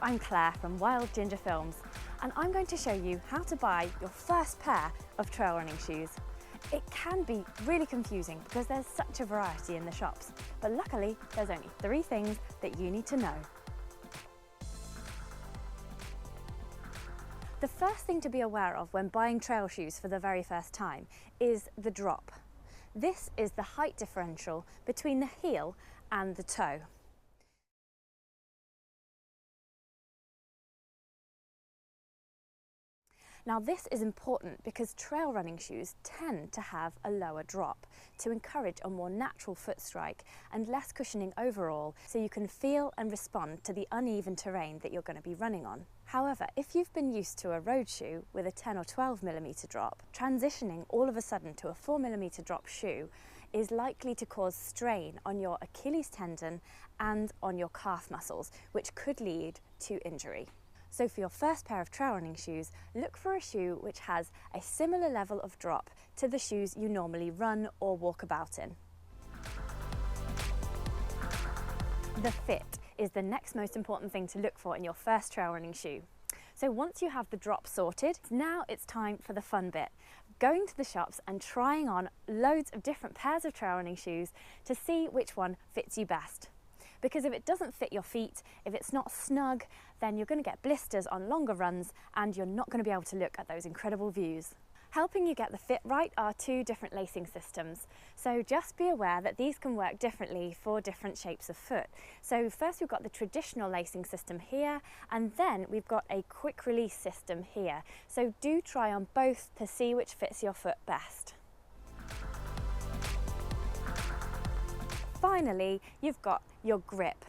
I'm Claire from Wild Ginger Films, and I'm going to show you how to buy your first pair of trail running shoes. It can be really confusing because there's such a variety in the shops, but luckily there's only 3 things that you need to know. The first thing to be aware of when buying trail shoes for the very first time is the drop. This is the height differential between the heel and the toe. Now this is important because trail running shoes tend to have a lower drop to encourage a more natural foot strike and less cushioning overall, so you can feel and respond to the uneven terrain that you're going to be running on. However, if you've been used to a road shoe with a 10 or 12mm drop, transitioning all of a sudden to a 4mm drop shoe is likely to cause strain on your Achilles tendon and on your calf muscles, which could lead to injury. So for your first pair of trail running shoes, look for a shoe which has a similar level of drop to the shoes you normally run or walk about in. The fit is the next most important thing to look for in your first trail running shoe. So once you have the drop sorted, now it's time for the fun bit. Going to the shops and trying on loads of different pairs of trail running shoes to see which one fits you best. Because if it doesn't fit your feet, if it's not snug, then you're going to get blisters on longer runs and you're not going to be able to look at those incredible views. Helping you get the fit right are 2 different lacing systems. So just be aware that these can work differently for different shapes of foot. So first we've got the traditional lacing system here, and then we've got a quick release system here. So do try on both to see which fits your foot best. Finally, you've got your grip,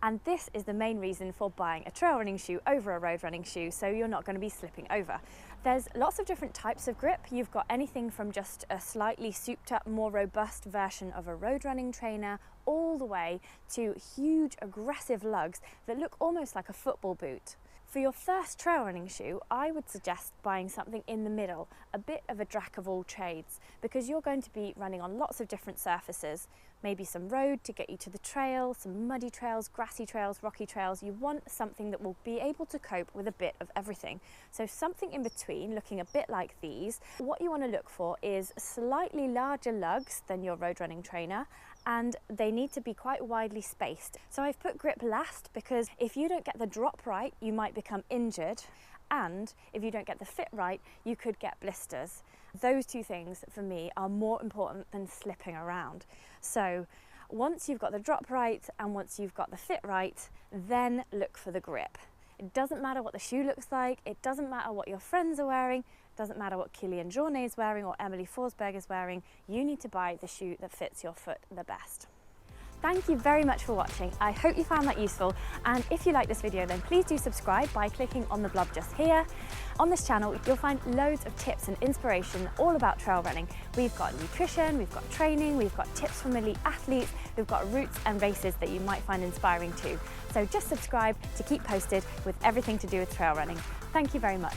and this is the main reason for buying a trail running shoe over a road running shoe, so you're not going to be slipping over. There's lots of different types of grip. You've got anything from just a slightly souped up, more robust version of a road running trainer, all the way to huge aggressive lugs that look almost like a football boot. For your first trail running shoe, I would suggest buying something in the middle, a bit of a jack of all trades, because you're going to be running on lots of different surfaces, maybe some road to get you to the trail, some muddy trails, grassy trails, rocky trails. You want something that will be able to cope with a bit of everything. So something in between, looking a bit like these. What you want to look for is slightly larger lugs than your road running trainer, and they need to be quite widely spaced. So I've put grip last because if you don't get the drop right, you might become injured, and if you don't get the fit right, you could get blisters. Those 2 things for me are more important than slipping around. So once you've got the drop right and once you've got the fit right, then look for the grip. It doesn't matter what the shoe looks like, it doesn't matter what your friends are wearing, it doesn't matter what Kilian Jornet is wearing or Emily Forsberg is wearing, you need to buy the shoe that fits your foot the best. Thank you very much for watching. I hope you found that useful, and if you like this video then please do subscribe by clicking on the blob just here. On this channel you'll find loads of tips and inspiration all about trail running. We've got nutrition, we've got training, we've got tips from elite athletes, we've got routes and races that you might find inspiring too. So just subscribe to keep posted with everything to do with trail running. Thank you very much.